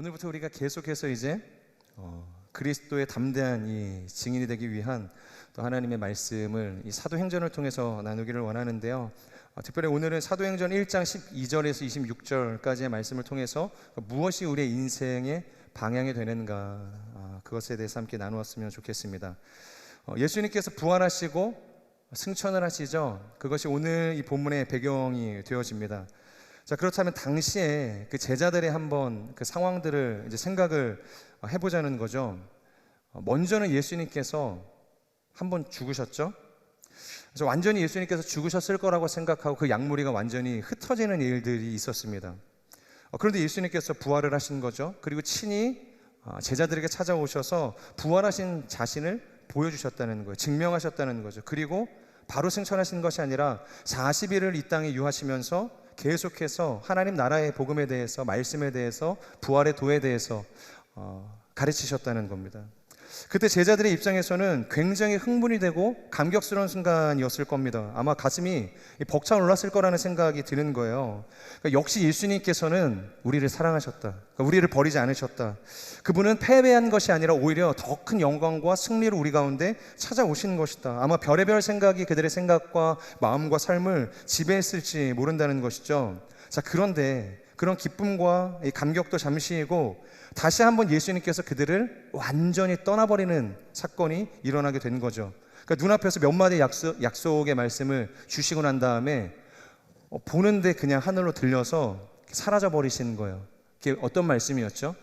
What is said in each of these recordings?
오늘부터 우리가 계속해서 이제 그리스도의 담대한 이 증인이 되기 위한 또 하나님의 말씀을 이 사도행전을 통해서 나누기를 원하는데요. 특별히 오늘은 사도행전 1장 12절에서 26절까지의 말씀을 통해서 무엇이 우리의 인생의 방향이 되는가, 그것에 대해서 함께 나누었으면 좋겠습니다. 예수님께서 부활하시고 승천을 하시죠. 그것이 오늘 이 본문의 배경이 되어집니다. 자, 그렇다면 당시에 그 제자들의 한번 그 상황들을 이제 생각을 해보자는 거죠. 먼저는 예수님께서 한번 죽으셨죠. 그래서 완전히 예수님께서 죽으셨을 거라고 생각하고 그 약물이가 완전히 흩어지는 일들이 있었습니다. 그런데 예수님께서 부활을 하신 거죠. 그리고 친히 제자들에게 찾아오셔서 부활하신 자신을 보여주셨다는 거예요. 증명하셨다는 거죠. 그리고 바로 승천하신 것이 아니라 40일을 이 땅에 유하시면서 계속해서 하나님 나라의 복음에 대해서, 말씀에 대해서, 부활의 도에 대해서 가르치셨다는 겁니다. 그때 제자들의 입장에서는 굉장히 흥분이 되고 감격스러운 순간이었을 겁니다. 아마 가슴이 벅차 올랐을 거라는 생각이 드는 거예요. 그러니까 역시 예수님께서는 우리를 사랑하셨다. 그러니까 우리를 버리지 않으셨다. 그분은 패배한 것이 아니라 오히려 더 큰 영광과 승리로 우리 가운데 찾아오신 것이다. 아마 별의별 생각이 그들의 생각과 마음과 삶을 지배했을지 모른다는 것이죠. 자, 그런데 그런 기쁨과 이 감격도 잠시이고 다시 한번 예수님께서 그들을 완전히 떠나버리는 사건이 일어나게 된 거죠. 그러니까 눈앞에서 몇 마디 약속의 말씀을 주시고 난 다음에 보는데 그냥 하늘로 들려서 사라져버리시는 거예요. 그게 어떤 말씀이었죠?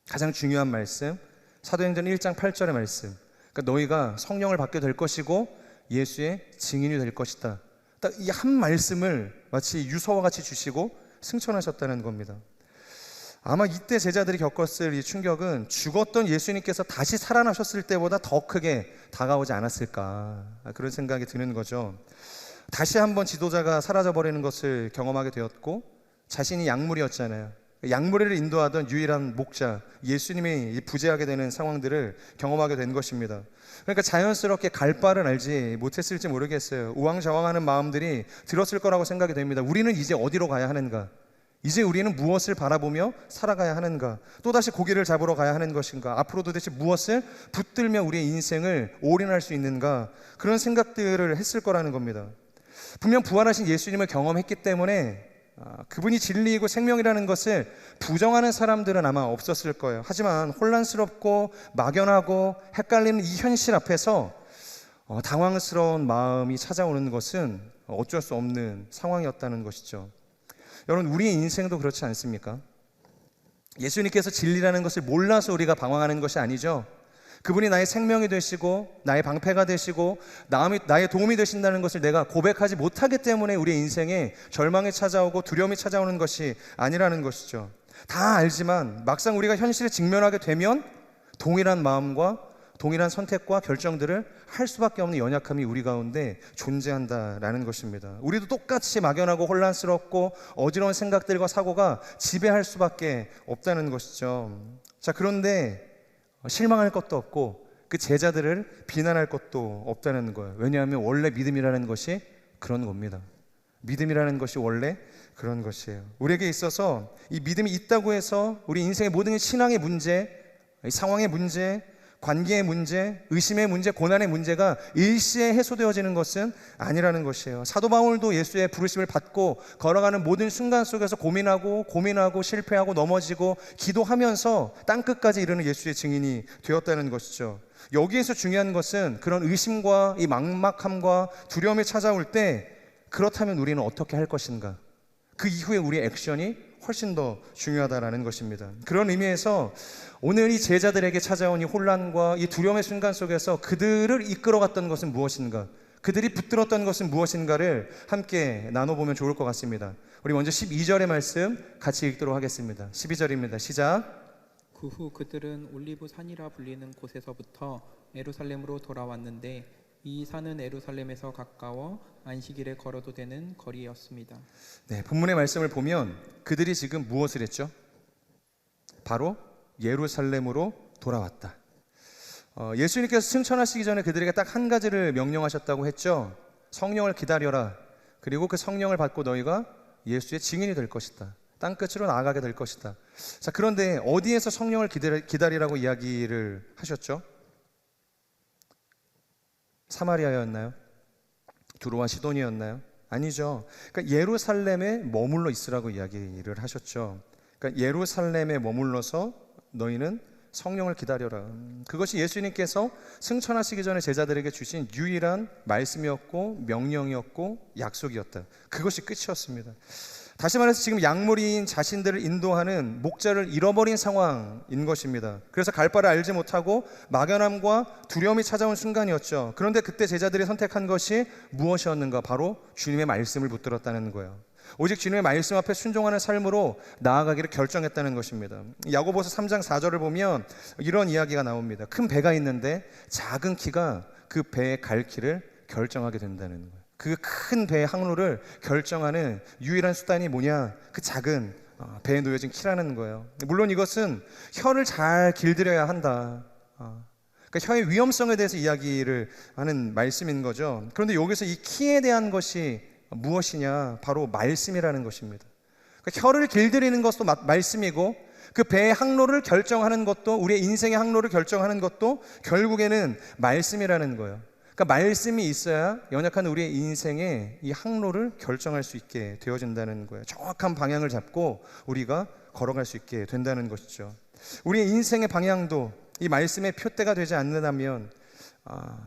가장 중요한 말씀, 사도행전 1장 8절의 말씀. 그러니까 너희가 성령을 받게 될 것이고 예수의 증인이 될 것이다. 딱 이 한 말씀을 마치 유서와 같이 주시고 승천하셨다는 겁니다. 아마 이때 제자들이 겪었을 이 충격은 죽었던 예수님께서 다시 살아나셨을 때보다 더 크게 다가오지 않았을까, 그런 생각이 드는 거죠. 다시 한번 지도자가 사라져버리는 것을 경험하게 되었고 자신이 약물이었잖아요. 약물을 인도하던 유일한 목자 예수님이 부재하게 되는 상황들을 경험하게 된 것입니다. 그러니까 자연스럽게 갈 바를 알지 못했을지 모르겠어요. 우왕좌왕하는 마음들이 들었을 거라고 생각이 됩니다. 우리는 이제 어디로 가야 하는가? 이제 우리는 무엇을 바라보며 살아가야 하는가? 또다시 고기를 잡으러 가야 하는 것인가? 앞으로 도대체 무엇을 붙들며 우리의 인생을 올인할 수 있는가? 그런 생각들을 했을 거라는 겁니다. 분명 부활하신 예수님을 경험했기 때문에 그분이 진리이고 생명이라는 것을 부정하는 사람들은 아마 없었을 거예요. 하지만 혼란스럽고 막연하고 헷갈리는 이 현실 앞에서 당황스러운 마음이 찾아오는 것은 어쩔 수 없는 상황이었다는 것이죠. 여러분, 우리의 인생도 그렇지 않습니까? 예수님께서 진리라는 것을 몰라서 우리가 방황하는 것이 아니죠. 그분이 나의 생명이 되시고 나의 방패가 되시고 나의 도움이 되신다는 것을 내가 고백하지 못하기 때문에 우리의 인생에 절망이 찾아오고 두려움이 찾아오는 것이 아니라는 것이죠. 다 알지만 막상 우리가 현실에 직면하게 되면 동일한 마음과 동일한 선택과 결정들을 할 수밖에 없는 연약함이 우리 가운데 존재한다라는 것입니다. 우리도 똑같이 막연하고 혼란스럽고 어지러운 생각들과 사고가 지배할 수밖에 없다는 것이죠. 자, 그런데 실망할 것도 없고 그 제자들을 비난할 것도 없다는 거예요. 왜냐하면 원래 믿음이라는 것이 그런 겁니다. 믿음이라는 것이 원래 그런 것이에요. 우리에게 있어서 이 믿음이 있다고 해서 우리 인생의 모든 신앙의 문제, 상황의 문제, 관계의 문제, 의심의 문제, 고난의 문제가 일시에 해소되어지는 것은 아니라는 것이에요. 사도 바울도 예수의 부르심을 받고 걸어가는 모든 순간 속에서 고민하고 실패하고 넘어지고 기도하면서 땅끝까지 이르는 예수의 증인이 되었다는 것이죠. 여기에서 중요한 것은 그런 의심과 이 막막함과 두려움이 찾아올 때 그렇다면 우리는 어떻게 할 것인가? 그 이후에 우리의 액션이 훨씬 더 중요하다라는 것입니다. 그런 의미에서 오늘 이 제자들에게 찾아온 이 혼란과 이 두려움의 순간 속에서 그들을 이끌어갔던 것은 무엇인가? 그들이 붙들었던 것은 무엇인가를 함께 나눠보면 좋을 것 같습니다. 우리 먼저 12절의 말씀 같이 읽도록 하겠습니다. 12절입니다. 시작. 그 후 그들은 올리브 산이라 불리는 곳에서부터 예루살렘으로 돌아왔는데 이 산은 예루살렘에서 가까워 안식일에 걸어도 되는 거리였습니다. 네, 본문의 말씀을 보면 그들이 지금 무엇을 했죠? 바로 예루살렘으로 돌아왔다. 예수님께서 승천하시기 전에 그들에게 딱 한 가지를 명령하셨다고 했죠. 성령을 기다려라. 그리고 그 성령을 받고 너희가 예수의 증인이 될 것이다. 땅끝으로 나아가게 될 것이다. 자, 그런데 어디에서 성령을 기다리라고 이야기를 하셨죠? 사마리아였나요? 두로와 시돈이었나요? 아니죠. 그러니까 예루살렘에 머물러 있으라고 이야기를 하셨죠. 그러니까 예루살렘에 머물러서 너희는 성령을 기다려라. 그것이 예수님께서 승천하시기 전에 제자들에게 주신 유일한 말씀이었고 명령이었고 약속이었다. 그것이 끝이었습니다. 다시 말해서 지금 약물인 자신들을 인도하는 목자를 잃어버린 상황인 것입니다. 그래서 갈 바를 알지 못하고 막연함과 두려움이 찾아온 순간이었죠. 그런데 그때 제자들이 선택한 것이 무엇이었는가? 바로 주님의 말씀을 붙들었다는 거예요. 오직 주님의 말씀 앞에 순종하는 삶으로 나아가기를 결정했다는 것입니다. 야고보서 3장 4절을 보면 이런 이야기가 나옵니다. 큰 배가 있는데 작은 키가 그 배의 갈 길을 결정하게 된다는 거예요. 그 큰 배의 항로를 결정하는 유일한 수단이 뭐냐? 그 작은 배에 놓여진 키라는 거예요. 물론 이것은 혀를 잘 길들여야 한다. 그러니까 혀의 위험성에 대해서 이야기를 하는 말씀인 거죠. 그런데 여기서 이 키에 대한 것이 무엇이냐? 바로 말씀이라는 것입니다. 그러니까 혀를 길들이는 것도 말씀이고 그 배의 항로를 결정하는 것도, 우리의 인생의 항로를 결정하는 것도 결국에는 말씀이라는 거예요. 그러니까 말씀이 있어야 연약한 우리의 인생의 이 항로를 결정할 수 있게 되어진다는 거예요. 정확한 방향을 잡고 우리가 걸어갈 수 있게 된다는 것이죠. 우리의 인생의 방향도 이 말씀의 표대가 되지 않는다면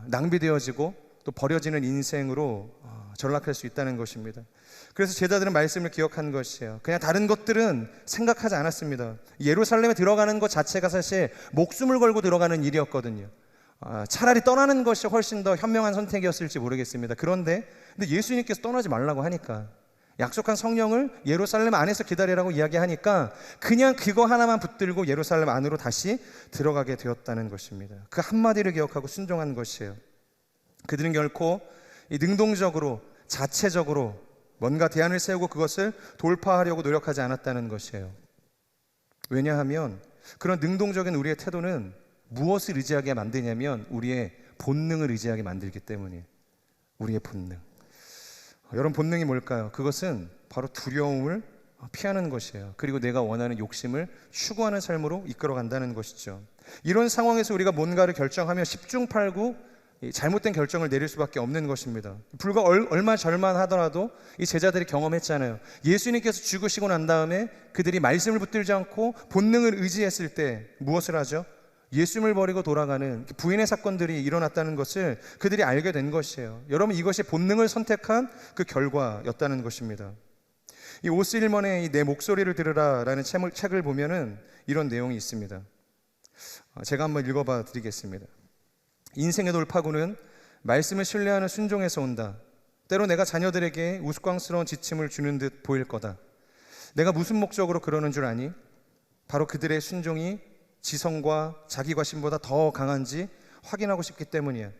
낭비되어지고 또 버려지는 인생으로 전락할 수 있다는 것입니다. 그래서 제자들은 말씀을 기억한 것이에요. 그냥 다른 것들은 생각하지 않았습니다. 예루살렘에 들어가는 것 자체가 사실 목숨을 걸고 들어가는 일이었거든요. 차라리 떠나는 것이 훨씬 더 현명한 선택이었을지 모르겠습니다. 그런데 예수님께서 떠나지 말라고 하니까, 약속한 성령을 예루살렘 안에서 기다리라고 이야기하니까 그냥 그거 하나만 붙들고 예루살렘 안으로 다시 들어가게 되었다는 것입니다. 그 한마디를 기억하고 순종한 것이에요. 그들은 결코 능동적으로 자체적으로 뭔가 대안을 세우고 그것을 돌파하려고 노력하지 않았다는 것이에요. 왜냐하면 그런 능동적인 우리의 태도는 무엇을 의지하게 만드냐면 우리의 본능을 의지하게 만들기 때문이에요. 우리의 본능. 여러분, 본능이 뭘까요? 그것은 바로 두려움을 피하는 것이에요. 그리고 내가 원하는 욕심을 추구하는 삶으로 이끌어간다는 것이죠. 이런 상황에서 우리가 뭔가를 결정하면 십중팔구 잘못된 결정을 내릴 수밖에 없는 것입니다. 불과 얼마 전만 하더라도 이 제자들이 경험했잖아요. 예수님께서 죽으시고 난 다음에 그들이 말씀을 붙들지 않고 본능을 의지했을 때 무엇을 하죠? 예수님을 버리고 돌아가는 부인의 사건들이 일어났다는 것을 그들이 알게 된 것이에요. 여러분, 이것이 본능을 선택한 그 결과였다는 것입니다. 이 오스일먼의 내 목소리를 들으라라는 책을 보면은 이런 내용이 있습니다. 제가 한번 읽어봐 드리겠습니다. 인생의 돌파구는 말씀을 신뢰하는 순종에서 온다. 때로 내가 자녀들에게 우스꽝스러운 지침을 주는 듯 보일 거다. 내가 무슨 목적으로 그러는 줄 아니? 바로 그들의 순종이 지성과 자기과신보다 더 강한지 확인하고 싶기 때문이야.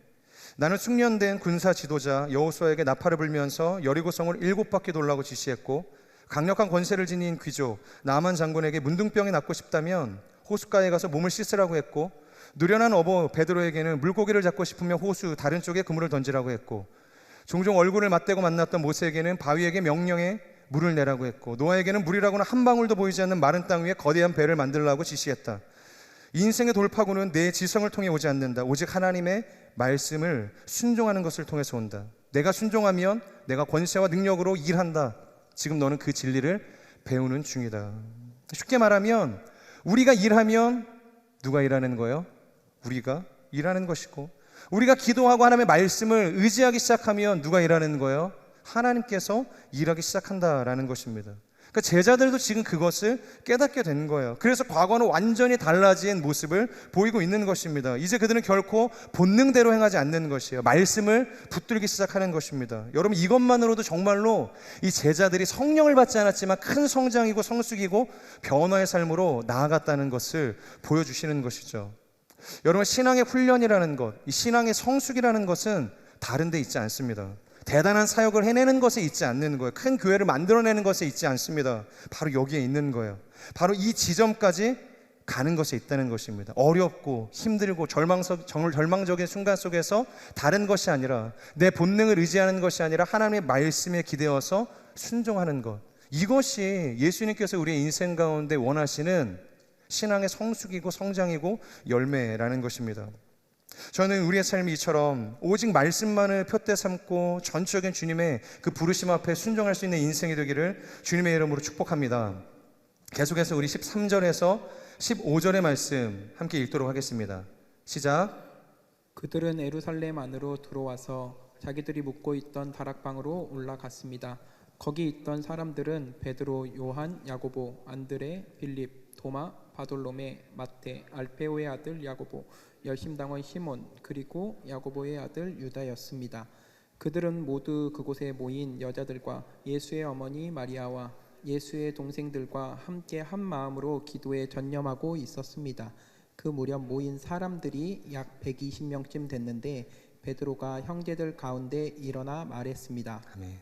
나는 숙련된 군사 지도자 여호수아에게 나팔을 불면서 여리고성을 7바퀴 돌라고 지시했고, 강력한 권세를 지닌 귀족 나만 장군에게 문둥병이 낫고 싶다면 호숫가에 가서 몸을 씻으라고 했고, 누련한 어버 베드로에게는 물고기를 잡고 싶으면 호수 다른 쪽에 그물을 던지라고 했고, 종종 얼굴을 맞대고 만났던 모세에게는 바위에게 명령해 물을 내라고 했고, 노아에게는 물이라고는 한 방울도 보이지 않는 마른 땅 위에 거대한 배를 만들라고 지시했다. 인생의 돌파구는 내 지성을 통해 오지 않는다. 오직 하나님의 말씀을 순종하는 것을 통해서 온다. 내가 순종하면 내가 권세와 능력으로 일한다. 지금 너는 그 진리를 배우는 중이다. 쉽게 말하면 우리가 일하면 누가 일하는 거예요? 우리가 일하는 것이고, 우리가 기도하고 하나님의 말씀을 의지하기 시작하면 누가 일하는 거예요? 하나님께서 일하기 시작한다라는 것입니다. 그러니까 제자들도 지금 그것을 깨닫게 된 거예요. 그래서 과거는 완전히 달라진 모습을 보이고 있는 것입니다. 이제 그들은 결코 본능대로 행하지 않는 것이에요. 말씀을 붙들기 시작하는 것입니다. 여러분, 이것만으로도 정말로 이 제자들이 성령을 받지 않았지만 큰 성장이고 성숙이고 변화의 삶으로 나아갔다는 것을 보여주시는 것이죠. 여러분, 신앙의 훈련이라는 것, 이 신앙의 성숙이라는 것은 다른 데 있지 않습니다. 대단한 사역을 해내는 것에 있지 않는 거예요. 큰 교회를 만들어내는 것에 있지 않습니다. 바로 여기에 있는 거예요. 바로 이 지점까지 가는 것에 있다는 것입니다. 어렵고 힘들고 절망적인 순간 속에서 다른 것이 아니라 내 본능을 의지하는 것이 아니라 하나님의 말씀에 기대어서 순종하는 것, 이것이 예수님께서 우리의 인생 가운데 원하시는 신앙의 성숙이고 성장이고 열매라는 것입니다. 저는 우리의 삶이 이처럼 오직 말씀만을 표대 삼고 전적인 주님의 그 부르심 앞에 순종할 수 있는 인생이 되기를 주님의 이름으로 축복합니다. 계속해서 우리 13절에서 15절의 말씀 함께 읽도록 하겠습니다. 시작. 그들은 예루살렘 안으로 들어와서 자기들이 묵고 있던 다락방으로 올라갔습니다. 거기 있던 사람들은 베드로, 요한, 야고보, 안드레, 빌립, 도마, 바돌로메, 마테, 알페오의 아들 야고보, 열심당원 시몬, 그리고 야고보의 아들 유다였습니다. 그들은 모두 그곳에 모인 여자들과 예수의 어머니 마리아와 예수의 동생들과 함께 한 마음으로 기도에 전념하고 있었습니다. 그 무렵 모인 사람들이 약 120명쯤 됐는데 베드로가 형제들 가운데 일어나 말했습니다. 아멘.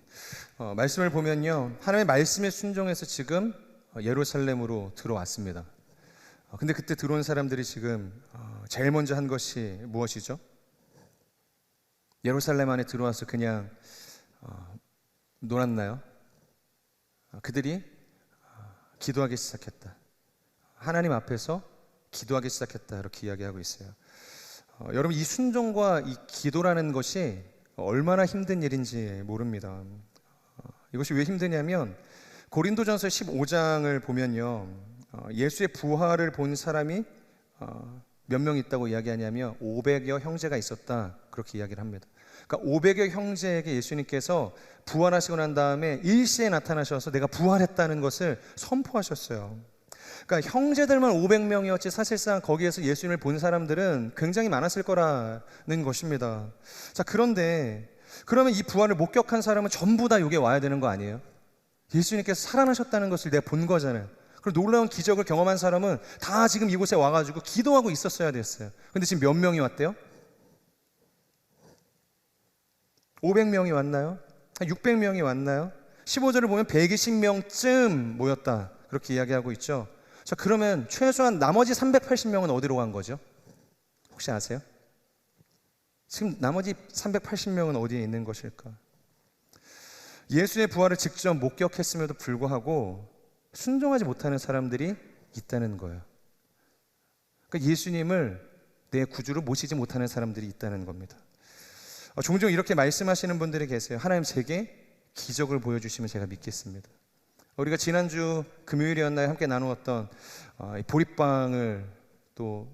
말씀을 보면요, 하나님의 말씀에 순종해서 지금 예루살렘으로 들어왔습니다. 근데 그때 들어온 사람들이 지금 제일 먼저 한 것이 무엇이죠? 예루살렘 안에 들어와서 그냥 놀았나요? 그들이 기도하기 시작했다. 하나님 앞에서 기도하기 시작했다. 이렇게 이야기하고 있어요. 여러분, 이 순종과 이 기도라는 것이 얼마나 힘든 일인지 모릅니다. 이것이 왜 힘드냐면 고린도전서 15장을 보면요, 예수의 부활을 본 사람이 몇 명 있다고 이야기하냐면 500여 형제가 있었다, 그렇게 이야기를 합니다. 그러니까 500여 형제에게 예수님께서 부활하시고 난 다음에 일시에 나타나셔서 내가 부활했다는 것을 선포하셨어요. 그러니까 형제들만 500명이었지 사실상 거기에서 예수님을 본 사람들은 굉장히 많았을 거라는 것입니다. 자, 그런데 그러면 이 부활을 목격한 사람은 전부 다 여기에 와야 되는 거 아니에요? 예수님께서 살아나셨다는 것을 내가 본 거잖아요. 그리고 놀라운 기적을 경험한 사람은 다 지금 이곳에 와가지고 기도하고 있었어야 됐어요. 근데 지금 몇 명이 왔대요? 500명이 왔나요? 한 600명이 왔나요? 15절을 보면 120명쯤 모였다, 그렇게 이야기하고 있죠. 자, 그러면 최소한 나머지 380명은 어디로 간 거죠? 혹시 아세요? 지금 나머지 380명은 어디에 있는 것일까? 예수의 부활을 직접 목격했음에도 불구하고 순종하지 못하는 사람들이 있다는 거예요. 그러니까 예수님을 내 구주로 모시지 못하는 사람들이 있다는 겁니다. 종종 이렇게 말씀하시는 분들이 계세요. 하나님, 제게 기적을 보여주시면 제가 믿겠습니다. 우리가 지난주 금요일이었나요? 함께 나누었던 보리빵을, 또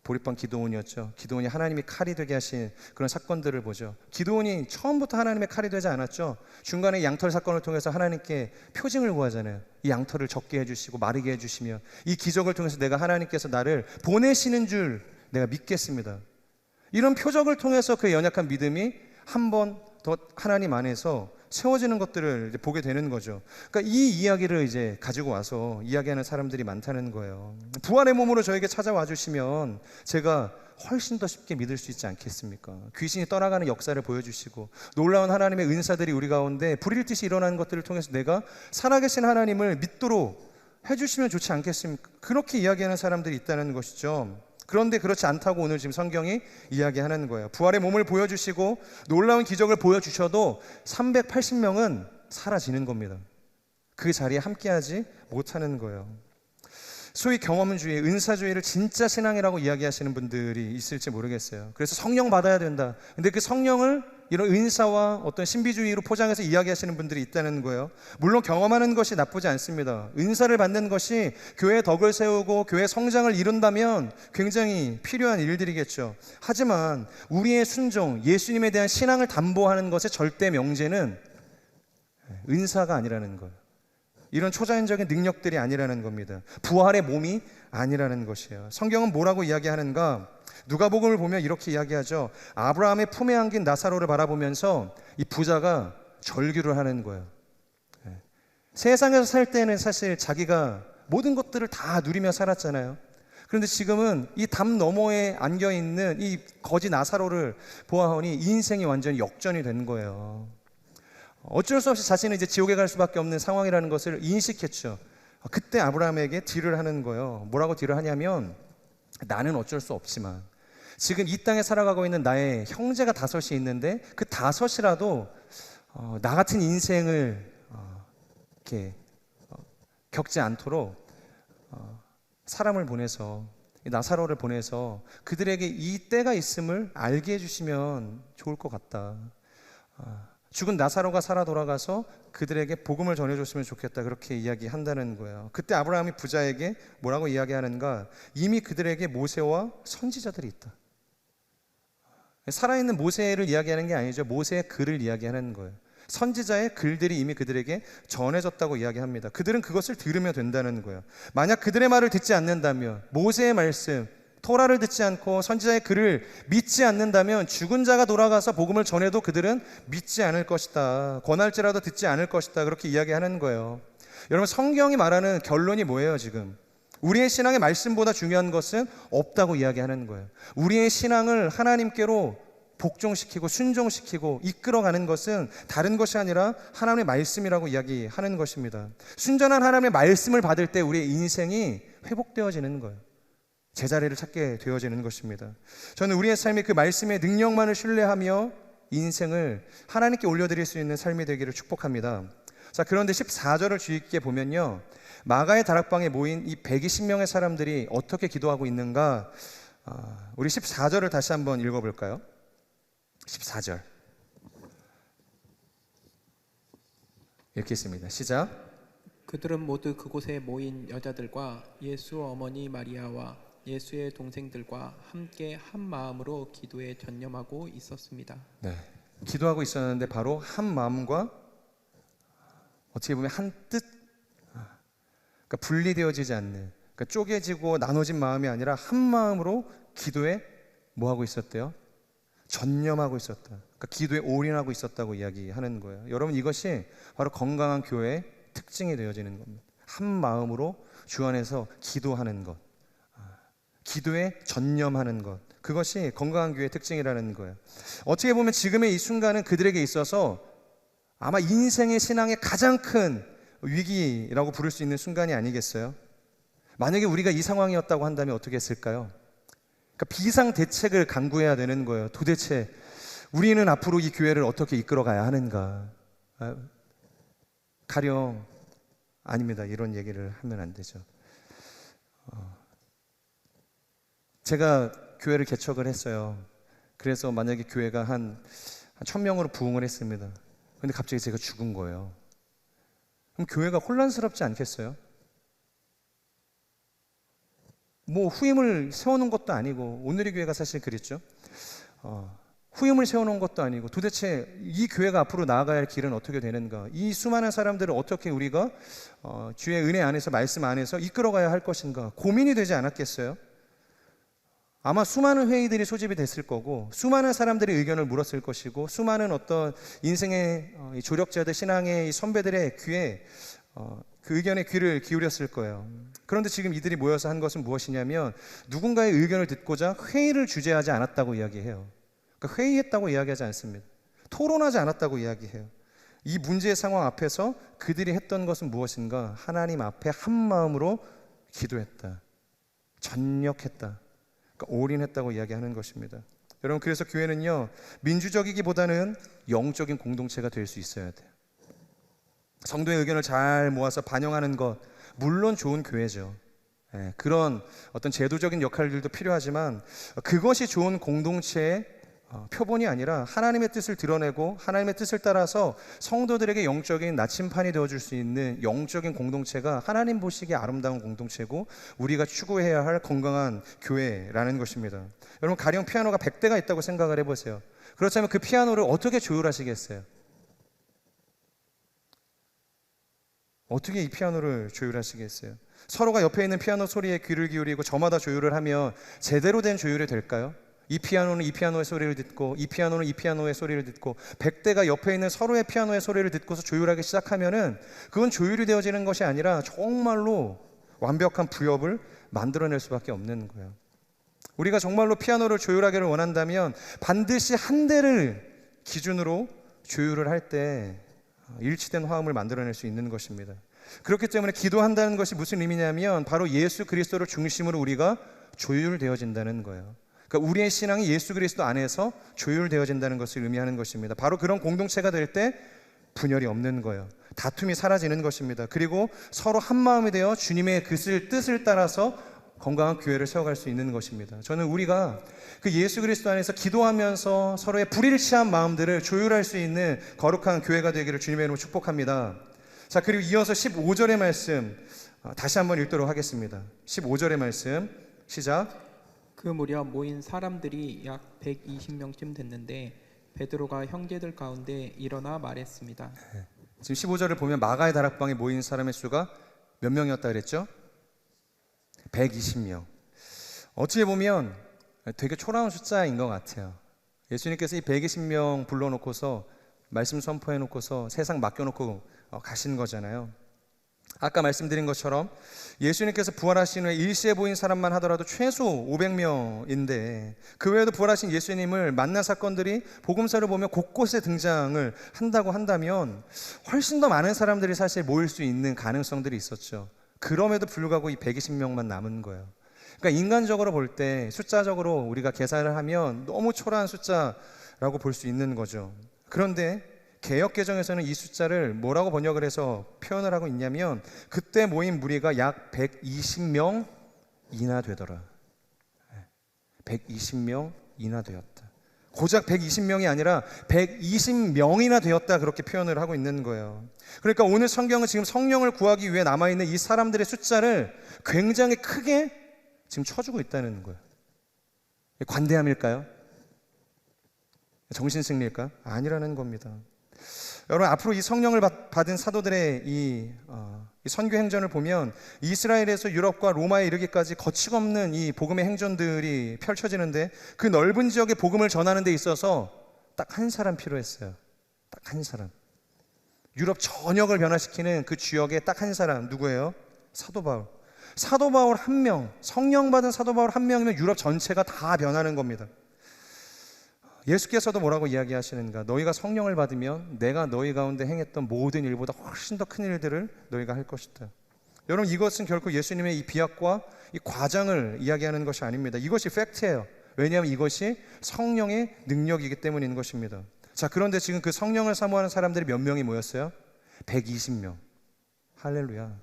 보리빵 기도원이었죠. 기도원이 하나님이 칼이 되게 하신 그런 사건들을 보죠. 기도원이 처음부터 하나님의 칼이 되지 않았죠. 중간에 양털 사건을 통해서 하나님께 표징을 구하잖아요. 이 양털을 적게 해주시고 마르게 해주시며 이 기적을 통해서 내가 하나님께서 나를 보내시는 줄 내가 믿겠습니다. 이런 표적을 통해서 그의 연약한 믿음이 한 번 더 하나님 안에서 세워지는 것들을 이제 보게 되는 거죠. 그러니까 이 이야기를 이제 가지고 와서 이야기하는 사람들이 많다는 거예요. 부활의 몸으로 저에게 찾아와 주시면 제가 훨씬 더 쉽게 믿을 수 있지 않겠습니까? 귀신이 떠나가는 역사를 보여주시고 놀라운 하나님의 은사들이 우리 가운데 불일 듯이 일어나는 것들을 통해서 내가 살아계신 하나님을 믿도록 해주시면 좋지 않겠습니까? 그렇게 이야기하는 사람들이 있다는 것이죠. 그런데 그렇지 않다고 오늘 지금 성경이 이야기하는 거예요. 부활의 몸을 보여주시고 놀라운 기적을 보여주셔도 380명은 사라지는 겁니다. 그 자리에 함께하지 못하는 거예요. 소위 경험주의, 은사주의를 진짜 신앙이라고 이야기하시는 분들이 있을지 모르겠어요. 그래서 성령 받아야 된다. 근데 그 성령을 이런 은사와 어떤 신비주의로 포장해서 이야기하시는 분들이 있다는 거예요. 물론 경험하는 것이 나쁘지 않습니다. 은사를 받는 것이 교회의 덕을 세우고 교회 성장을 이룬다면 굉장히 필요한 일들이겠죠. 하지만 우리의 순종, 예수님에 대한 신앙을 담보하는 것의 절대 명제는 은사가 아니라는 거예요. 이런 초자연적인 능력들이 아니라는 겁니다. 부활의 몸이 아니라는 것이에요. 성경은 뭐라고 이야기하는가? 누가복음을 보면 이렇게 이야기하죠. 아브라함의 품에 안긴 나사로를 바라보면서 이 부자가 절규를 하는 거예요. 세상에서 살 때는 사실 자기가 모든 것들을 다 누리며 살았잖아요. 그런데 지금은 이 담 너머에 안겨있는 이 거지 나사로를 보아하니 이 인생이 완전히 역전이 된 거예요. 어쩔 수 없이 자신은 이제 지옥에 갈 수밖에 없는 상황이라는 것을 인식했죠. 그때 아브라함에게 딜을 하는 거예요. 뭐라고 딜을 하냐면, 나는 어쩔 수 없지만 지금 이 땅에 살아가고 있는 나의 형제가 5이 있는데 그 5이라도 나 같은 인생을 이렇게 겪지 않도록 사람을 보내서, 나사로를 보내서 그들에게 이 때가 있음을 알게 해주시면 좋을 것 같다. 죽은 나사로가 살아 돌아가서 그들에게 복음을 전해줬으면 좋겠다, 그렇게 이야기한다는 거예요. 그때 아브라함이 부자에게 뭐라고 이야기하는가? 이미 그들에게 모세와 선지자들이 있다. 살아있는 모세를 이야기하는 게 아니죠. 모세의 글을 이야기하는 거예요. 선지자의 글들이 이미 그들에게 전해졌다고 이야기합니다. 그들은 그것을 들으면 된다는 거예요. 만약 그들의 말을 듣지 않는다면, 모세의 말씀, 토라를 듣지 않고 선지자의 글을 믿지 않는다면 죽은 자가 돌아가서 복음을 전해도 그들은 믿지 않을 것이다. 권할지라도 듣지 않을 것이다. 그렇게 이야기하는 거예요. 여러분, 성경이 말하는 결론이 뭐예요? 지금 우리의 신앙의 말씀보다 중요한 것은 없다고 이야기하는 거예요. 우리의 신앙을 하나님께로 복종시키고 순종시키고 이끌어가는 것은 다른 것이 아니라 하나님의 말씀이라고 이야기하는 것입니다. 순전한 하나님의 말씀을 받을 때 우리의 인생이 회복되어지는 거예요. 제자리를 찾게 되어지는 것입니다. 저는 우리의 삶이 그 말씀의 능력만을 신뢰하며 인생을 하나님께 올려드릴 수 있는 삶이 되기를 축복합니다. 자, 그런데 14절을 주의 깊게 보면요, 마가의 다락방에 모인 이 120명의 사람들이 어떻게 기도하고 있는가? 우리 14절을 다시 한번 읽어볼까요? 14절 이렇게 있습니다. 시작. 그들은 모두 그곳에 모인 여자들과 예수 어머니 마리아와 예수의 동생들과 함께 한 마음으로 기도에 전념하고 있었습니다. 네, 기도하고 있었는데 바로 한 마음과 어떻게 보면 한 뜻, 그러니까 분리되어지지 않는, 그러니까 쪼개지고 나눠진 마음이 아니라 한 마음으로 기도에 뭐 하고 있었대요? 전념하고 있었다. 그러니까 기도에 올인하고 있었다고 이야기하는 거예요. 여러분, 이것이 바로 건강한 교회의 특징이 되어지는 겁니다. 한 마음으로 주 안에서 기도하는 것, 기도에 전념하는 것, 그것이 건강한 교회의 특징이라는 거예요. 어떻게 보면 지금의 이 순간은 그들에게 있어서 아마 인생의 신앙의 가장 큰 위기라고 부를 수 있는 순간이 아니겠어요? 만약에 우리가 이 상황이었다고 한다면 어떻게 했을까요? 그러니까 비상대책을 강구해야 되는 거예요. 도대체 우리는 앞으로 이 교회를 어떻게 이끌어가야 하는가? 가령 아닙니다. 이런 얘기를 하면 안 되죠. 제가 교회를 개척을 했어요. 그래서 만약에 교회가 한 1000명으로 부흥을 했습니다. 근데 갑자기 제가 죽은 거예요. 그럼 교회가 혼란스럽지 않겠어요? 뭐 후임을 세워놓은 것도 아니고, 오늘의 교회가 사실 그랬죠. 후임을 세워놓은 것도 아니고, 도대체 이 교회가 앞으로 나아가야 할 길은 어떻게 되는가? 이 수많은 사람들을 어떻게 우리가 주의 은혜 안에서, 말씀 안에서 이끌어가야 할 것인가? 고민이 되지 않았겠어요? 아마 수많은 회의들이 소집이 됐을 거고, 수많은 사람들의 의견을 물었을 것이고, 수많은 어떤 인생의 조력자들, 신앙의 선배들의 귀에 그 의견에 귀를 기울였을 거예요. 그런데 지금 이들이 모여서 한 것은 무엇이냐면, 누군가의 의견을 듣고자 회의를 주재하지 않았다고 이야기해요. 그러니까 회의했다고 이야기하지 않습니다. 토론하지 않았다고 이야기해요. 이 문제의 상황 앞에서 그들이 했던 것은 무엇인가? 하나님 앞에 한 마음으로 기도했다, 전력했다, 그러니까 올인했다고 이야기하는 것입니다. 여러분, 그래서 교회는요, 민주적이기보다는 영적인 공동체가 될 수 있어야 돼요. 성도의 의견을 잘 모아서 반영하는 것, 물론 좋은 교회죠. 그런 어떤 제도적인 역할들도 필요하지만, 그것이 좋은 공동체의 표본이 아니라 하나님의 뜻을 드러내고 하나님의 뜻을 따라서 성도들에게 영적인 나침판이 되어줄 수 있는 영적인 공동체가 하나님 보시기에 아름다운 공동체고, 우리가 추구해야 할 건강한 교회라는 것입니다. 여러분, 가령 피아노가 100대가 있다고 생각을 해보세요. 그렇다면 그 피아노를 어떻게 조율하시겠어요? 어떻게 이 피아노를 조율하시겠어요? 서로가 옆에 있는 피아노 소리에 귀를 기울이고 저마다 조율을 하면 제대로 된 조율이 될까요? 이 피아노는 이 피아노의 소리를 듣고, 이 피아노는 이 피아노의 소리를 듣고, 100대가 옆에 있는 서로의 피아노의 소리를 듣고서 조율하기 시작하면은 그건 조율이 되어지는 것이 아니라 정말로 완벽한 부엽을 만들어낼 수밖에 없는 거예요. 우리가 정말로 피아노를 조율하기를 원한다면 반드시 한 대를 기준으로 조율을 할 때 일치된 화음을 만들어낼 수 있는 것입니다. 그렇기 때문에 기도한다는 것이 무슨 의미냐면, 바로 예수 그리스도를 중심으로 우리가 조율되어진다는 거예요. 그러니까 우리의 신앙이 예수 그리스도 안에서 조율되어진다는 것을 의미하는 것입니다. 바로 그런 공동체가 될 때 분열이 없는 거예요. 다툼이 사라지는 것입니다. 그리고 서로 한 마음이 되어 주님의 뜻을 따라서 건강한 교회를 세워갈 수 있는 것입니다. 저는 우리가 그 예수 그리스도 안에서 기도하면서 서로의 불일치한 마음들을 조율할 수 있는 거룩한 교회가 되기를 주님의 이름으로 축복합니다. 자, 그리고 이어서 15절의 말씀 다시 한번 읽도록 하겠습니다. 15절의 말씀 시작. 그 무렵 모인 사람들이 약 120명쯤 됐는데 베드로가 형제들 가운데 일어나 말했습니다. 지금 15절을 보면 마가의 다락방에 모인 사람의 수가 몇 명이었다 그랬죠? 120명. 어찌 보면 되게 초라한 숫자인 것 같아요. 예수님께서 이 120명 불러놓고서 말씀 선포해놓고서 세상 맡겨놓고 가신 거잖아요. 아까 말씀드린 것처럼 예수님께서 부활하신 후에 일시에 보인 사람만 하더라도 최소 500명인데 그 외에도 부활하신 예수님을 만난 사건들이 복음서를 보면 곳곳에 등장을 한다고 한다면 훨씬 더 많은 사람들이 사실 모일 수 있는 가능성들이 있었죠. 그럼에도 불구하고 이 120명만 남은 거예요. 그러니까 인간적으로 볼 때 숫자적으로 우리가 계산을 하면 너무 초라한 숫자라고 볼 수 있는 거죠. 그런데 개역개정에서는 이 숫자를 뭐라고 번역을 해서 표현을 하고 있냐면 그때 모인 무리가 약 120명이나 되더라. 120명이나 되었다. 고작 120명이 아니라 120명이나 되었다, 그렇게 표현을 하고 있는 거예요. 그러니까 오늘 성경은 지금 성령을 구하기 위해 남아있는 이 사람들의 숫자를 굉장히 크게 지금 쳐주고 있다는 거예요. 관대함일까요? 정신승리일까요? 아니라는 겁니다. 여러분, 앞으로 이 성령을 받은 사도들의 이 선교 행전을 보면 이스라엘에서 유럽과 로마에 이르기까지 거치가 없는 이 복음의 행전들이 펼쳐지는데 그 넓은 지역에 복음을 전하는 데 있어서 딱 한 사람 필요했어요. 딱 한 사람. 유럽 전역을 변화시키는 그 주역에 딱 한 사람. 누구예요? 사도 바울. 사도 바울 한 명, 성령 받은 사도 바울 한 명이면 유럽 전체가 다 변하는 겁니다. 예수께서도 뭐라고 이야기하시는가? 너희가 성령을 받으면 내가 너희 가운데 행했던 모든 일보다 훨씬 더 큰 일들을 너희가 할 것이다. 여러분, 이것은 결코 예수님의 이 비약과 이 과장을 이야기하는 것이 아닙니다. 이것이 팩트예요. 왜냐하면 이것이 성령의 능력이기 때문인 것입니다. 자, 그런데 지금 그 성령을 사모하는 사람들이 몇 명이 모였어요? 120명. 할렐루야.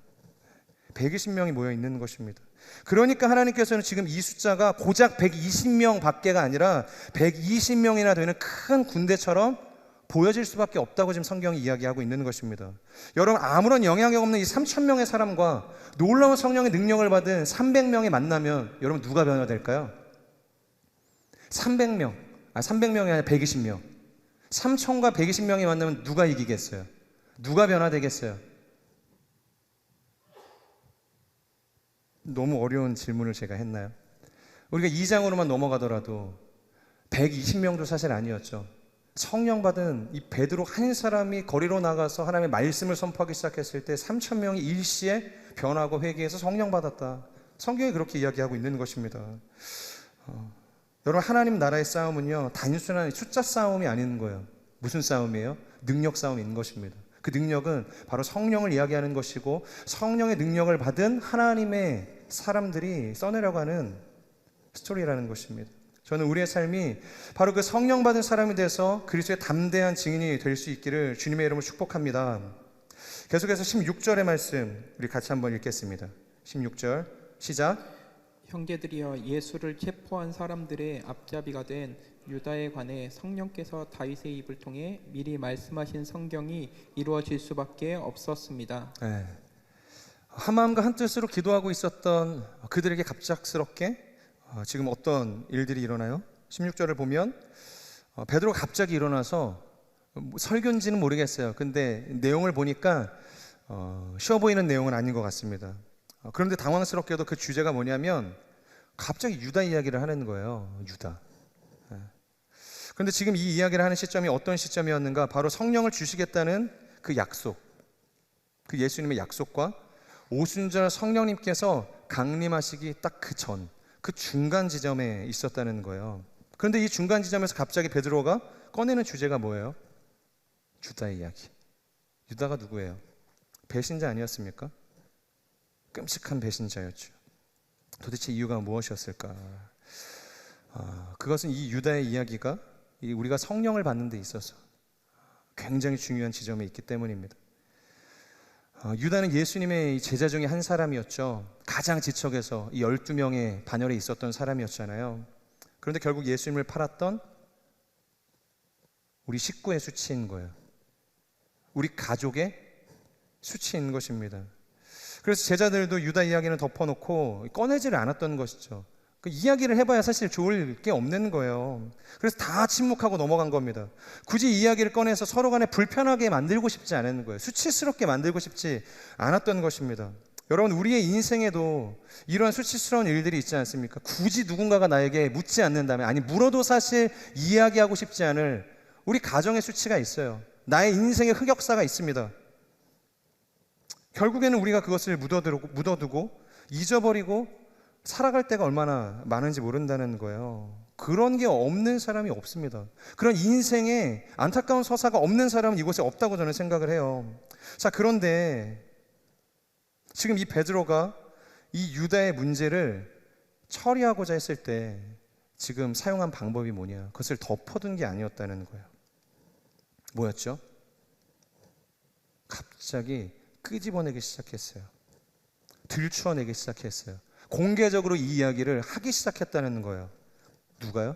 120명이 모여 있는 것입니다. 그러니까 하나님께서는 지금 이 숫자가 고작 120명 밖에가 아니라 120명이나 되는 큰 군대처럼 보여질 수밖에 없다고 지금 성경이 이야기하고 있는 것입니다. 여러분, 아무런 영향력 없는 이 3,000명의 사람과 놀라운 성령의 능력을 받은 300명이 만나면 여러분 누가 변화될까요? 300명이 아니라 120명. 3,000과 120명이 만나면 누가 이기겠어요? 누가 변화되겠어요? 너무 어려운 질문을 제가 했나요? 우리가 2장으로만 넘어가더라도 120명도 사실 아니었죠. 성령 받은 이 베드로 한 사람이 거리로 나가서 하나님의 말씀을 선포하기 시작했을 때 3,000명이 일시에 변하고 회개해서 성령 받았다. 성경이 그렇게 이야기하고 있는 것입니다. 여러분, 하나님 나라의 싸움은요, 단순한 숫자 싸움이 아닌 거예요. 무슨 싸움이에요? 능력 싸움인 것입니다. 그 능력은 바로 성령을 이야기하는 것이고 성령의 능력을 받은 하나님의 사람들이 써내려가는 스토리라는 것입니다. 저는 우리의 삶이 바로 그 성령 받은 사람이 돼서 그리스도의 담대한 증인이 될 수 있기를 주님의 이름으로 축복합니다. 계속해서 16절의 말씀 우리 같이 한번 읽겠습니다. 16절 시작. 형제들이여, 예수를 체포한 사람들의 앞잡이가 된 유다에 관해 성령께서 다윗의 입을 통해 미리 말씀하신 성경이 이루어질 수밖에 없었습니다. 네. 한 마음과 한 뜻으로 기도하고 있었던 그들에게 갑작스럽게 지금 어떤 일들이 일어나요? 16절을 보면 베드로가 갑자기 일어나서 설교인지는 모르겠어요. 근데 내용을 보니까 쉬워 보이는 내용은 아닌 것 같습니다. 그런데 당황스럽게도 그 주제가 뭐냐면 갑자기 유다 이야기를 하는 거예요. 유다. 그런데 지금 이 이야기를 하는 시점이 어떤 시점이었는가? 바로 성령을 주시겠다는 그 약속, 그 예수님의 약속과 오순절 성령님께서 강림하시기 딱 그 전, 그 중간 지점에 있었다는 거예요. 그런데 이 중간 지점에서 갑자기 베드로가 꺼내는 주제가 뭐예요? 유다의 이야기. 유다가 누구예요? 배신자 아니었습니까? 끔찍한 배신자였죠. 도대체 이유가 무엇이었을까? 그것은 이 유다의 이야기가 우리가 성령을 받는 데 있어서 굉장히 중요한 지점에 있기 때문입니다. 유다는 예수님의 제자 중에 한 사람이었죠. 가장 지척에서 이 12명의 반열에 있었던 사람이었잖아요. 그런데 결국 예수님을 팔았던 우리 식구의 수치인 거예요. 우리 가족의 수치인 것입니다. 그래서 제자들도 유다 이야기는 덮어놓고 꺼내지를 않았던 것이죠. 그 이야기를 해봐야 사실 좋을 게 없는 거예요. 그래서 다 침묵하고 넘어간 겁니다. 굳이 이야기를 꺼내서 서로 간에 불편하게 만들고 싶지 않은 거예요. 수치스럽게 만들고 싶지 않았던 것입니다. 여러분, 우리의 인생에도 이러한 수치스러운 일들이 있지 않습니까? 굳이 누군가가 나에게 묻지 않는다면, 아니 물어도 사실 이야기하고 싶지 않을 우리 가정의 수치가 있어요. 나의 인생의 흑역사가 있습니다. 결국에는 우리가 그것을 묻어두고 잊어버리고 살아갈 때가 얼마나 많은지 모른다는 거예요. 그런 게 없는 사람이 없습니다. 그런 인생에 안타까운 서사가 없는 사람은 이곳에 없다고 저는 생각을 해요. 자, 그런데 지금 이 베드로가 이 유다의 문제를 처리하고자 했을 때 지금 사용한 방법이 뭐냐? 그것을 덮어둔 게 아니었다는 거예요. 뭐였죠? 갑자기 끄집어내기 시작했어요. 들추어내기 시작했어요. 공개적으로 이 이야기를 하기 시작했다는 거예요. 누가요?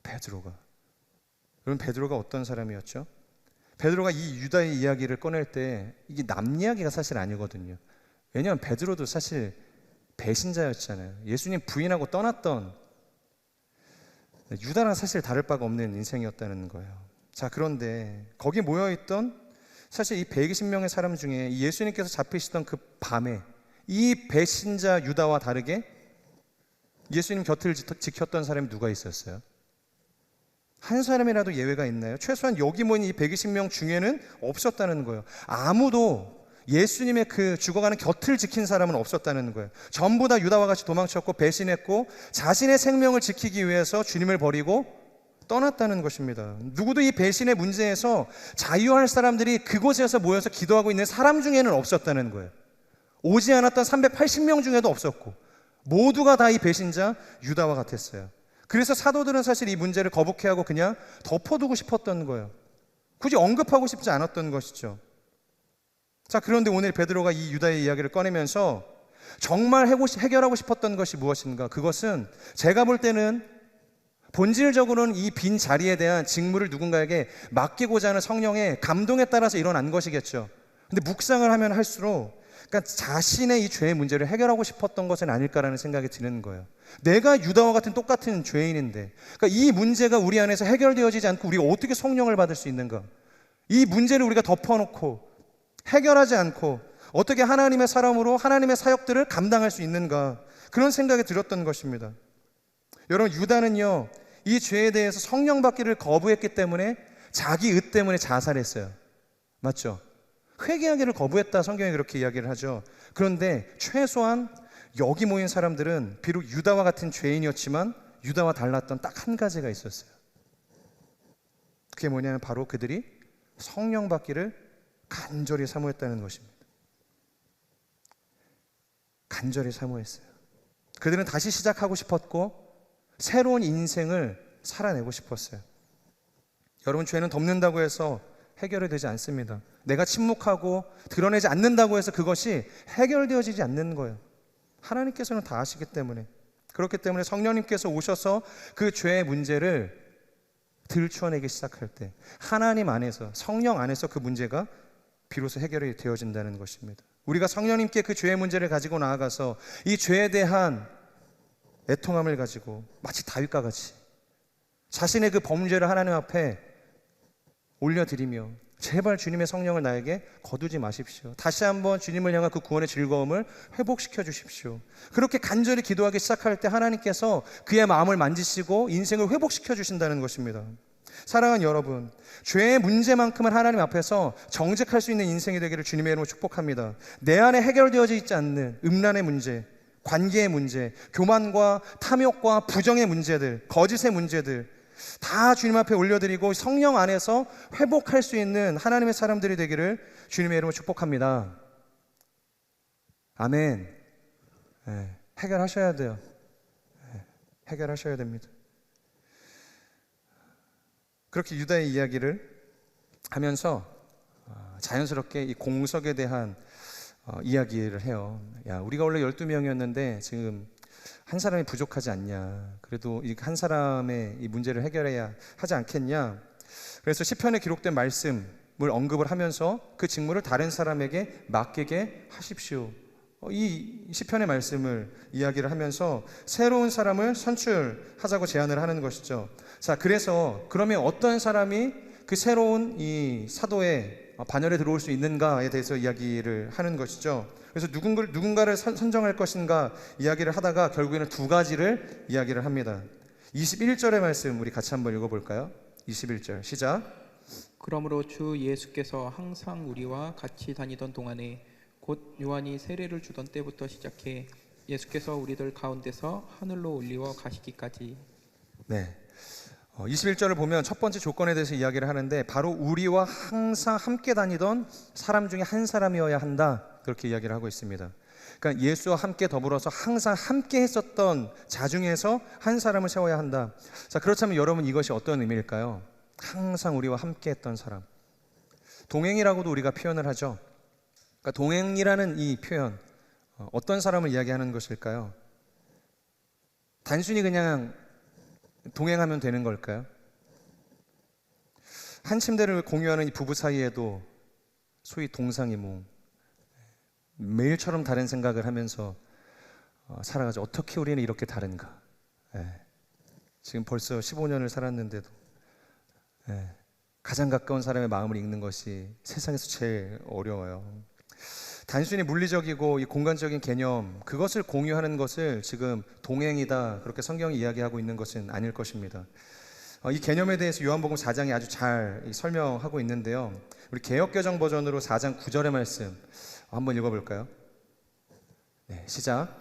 베드로가. 그럼 베드로가 어떤 사람이었죠? 베드로가 이 유다의 이야기를 꺼낼 때 이게 남 이야기가 사실 아니거든요. 왜냐하면 베드로도 사실 배신자였잖아요. 예수님 부인하고 떠났던, 유다랑 사실 다를 바가 없는 인생이었다는 거예요. 자, 그런데 거기 모여있던 사실 이 120명의 사람 중에 예수님께서 잡히시던 그 밤에 이 배신자 유다와 다르게 예수님 곁을 지켰던 사람이 누가 있었어요? 한 사람이라도 예외가 있나요? 최소한 여기 모인 이 120명 중에는 없었다는 거예요. 아무도 예수님의 그 죽어가는 곁을 지킨 사람은 없었다는 거예요. 전부 다 유다와 같이 도망쳤고 배신했고 자신의 생명을 지키기 위해서 주님을 버리고 떠났다는 것입니다. 누구도 이 배신의 문제에서 자유할 사람들이 그곳에서 모여서 기도하고 있는 사람 중에는 없었다는 거예요. 오지 않았던 380명 중에도 없었고 모두가 다 이 배신자 유다와 같았어요. 그래서 사도들은 사실 이 문제를 거북해하고 그냥 덮어두고 싶었던 거예요. 굳이 언급하고 싶지 않았던 것이죠. 자, 그런데 오늘 베드로가 이 유다의 이야기를 꺼내면서 정말 해결하고 싶었던 것이 무엇인가? 그것은 제가 볼 때는 본질적으로는 이 빈 자리에 대한 직무를 누군가에게 맡기고자 하는 성령의 감동에 따라서 일어난 것이겠죠. 근데 묵상을 하면 할수록 그러니까 자신의 이 죄의 문제를 해결하고 싶었던 것은 아닐까라는 생각이 드는 거예요. 내가 유다와 같은 똑같은 죄인인데, 그러니까 이 문제가 우리 안에서 해결되어지지 않고 우리가 어떻게 성령을 받을 수 있는가? 이 문제를 우리가 덮어놓고 해결하지 않고 어떻게 하나님의 사람으로 하나님의 사역들을 감당할 수 있는가? 그런 생각이 들었던 것입니다. 여러분, 유다는요 이 죄에 대해서 성령 받기를 거부했기 때문에 자기 의 때문에 자살했어요. 맞죠? 회개하기를 거부했다, 성경이 그렇게 이야기를 하죠. 그런데 최소한 여기 모인 사람들은 비록 유다와 같은 죄인이었지만 유다와 달랐던 딱 한 가지가 있었어요. 그게 뭐냐면 바로 그들이 성령 받기를 간절히 사모했다는 것입니다. 간절히 사모했어요. 그들은 다시 시작하고 싶었고 새로운 인생을 살아내고 싶었어요. 여러분, 죄는 덮는다고 해서 해결이 되지 않습니다. 내가 침묵하고 드러내지 않는다고 해서 그것이 해결되어지지 않는 거예요. 하나님께서는 다 아시기 때문에. 그렇기 때문에 성령님께서 오셔서 그 죄의 문제를 들추어내기 시작할 때 하나님 안에서, 성령 안에서 그 문제가 비로소 해결이 되어진다는 것입니다. 우리가 성령님께 그 죄의 문제를 가지고 나아가서 이 죄에 대한 애통함을 가지고 마치 다윗과 같이 자신의 그 범죄를 하나님 앞에 올려드리며 제발 주님의 성령을 나에게 거두지 마십시오. 다시 한번 주님을 향한 그 구원의 즐거움을 회복시켜 주십시오. 그렇게 간절히 기도하기 시작할 때 하나님께서 그의 마음을 만지시고 인생을 회복시켜 주신다는 것입니다. 사랑하는 여러분, 죄의 문제만큼은 하나님 앞에서 정직할 수 있는 인생이 되기를 주님의 이름으로 축복합니다. 내 안에 해결되어져 있지 않는 음란의 문제, 관계의 문제, 교만과 탐욕과 부정의 문제들, 거짓의 문제들 다 주님 앞에 올려드리고 성령 안에서 회복할 수 있는 하나님의 사람들이 되기를 주님의 이름으로 축복합니다. 아멘. 해결하셔야 돼요. 해결하셔야 됩니다. 그렇게 유다의 이야기를 하면서 자연스럽게 이 공석에 대한 이야기를 해요. 야, 우리가 원래 12명이었는데 지금 한 사람이 부족하지 않냐. 그래도 이 한 사람의 이 문제를 해결해야 하지 않겠냐. 그래서 시편에 기록된 말씀을 언급을 하면서 그 직무를 다른 사람에게 맡기게 하십시오. 이 시편의 말씀을 이야기를 하면서 새로운 사람을 선출하자고 제안을 하는 것이죠. 자, 그래서 그러면 어떤 사람이 그 새로운 이 사도의 반열에 들어올 수 있는가에 대해서 이야기를 하는 것이죠. 그래서 누군가를 선정할 것인가 이야기를 하다가 결국에는 두 가지를 이야기를 합니다. 21절의 말씀 우리 같이 한번 읽어볼까요? 21절 시작. 그러므로 주 예수께서 항상 우리와 같이 다니던 동안에 곧 요한이 세례를 주던 때부터 시작해 예수께서 우리들 가운데서 하늘로 올리워 가시기까지. 네. 21절을 보면 첫 번째 조건에 대해서 이야기를 하는데 바로 우리와 항상 함께 다니던 사람 중에 한 사람이어야 한다. 그렇게 이야기를 하고 있습니다. 그러니까 예수와 함께 더불어서 항상 함께 했었던 자 중에서 한 사람을 세워야 한다. 자, 그렇다면 여러분 이것이 어떤 의미일까요? 항상 우리와 함께 했던 사람. 동행이라고도 우리가 표현을 하죠. 그러니까 동행이라는 이 표현 어떤 사람을 이야기하는 것일까요? 단순히 그냥 동행하면 되는 걸까요? 한 침대를 공유하는 이 부부 사이에도 소위 동상이몽, 매일처럼 다른 생각을 하면서 살아가죠. 어떻게 우리는 이렇게 다른가? 지금 벌써 15년을 살았는데도 가장 가까운 사람의 마음을 읽는 것이 세상에서 제일 어려워요. 단순히 물리적이고 이 공간적인 개념 그것을 공유하는 것을 지금 동행이다 그렇게 성경이 이야기하고 있는 것은 아닐 것입니다. 이 개념에 대해서 요한복음 4장이 아주 잘 설명하고 있는데요. 우리 개역개정 버전으로 4장 9절의 말씀 한번 읽어볼까요? 네, 시작.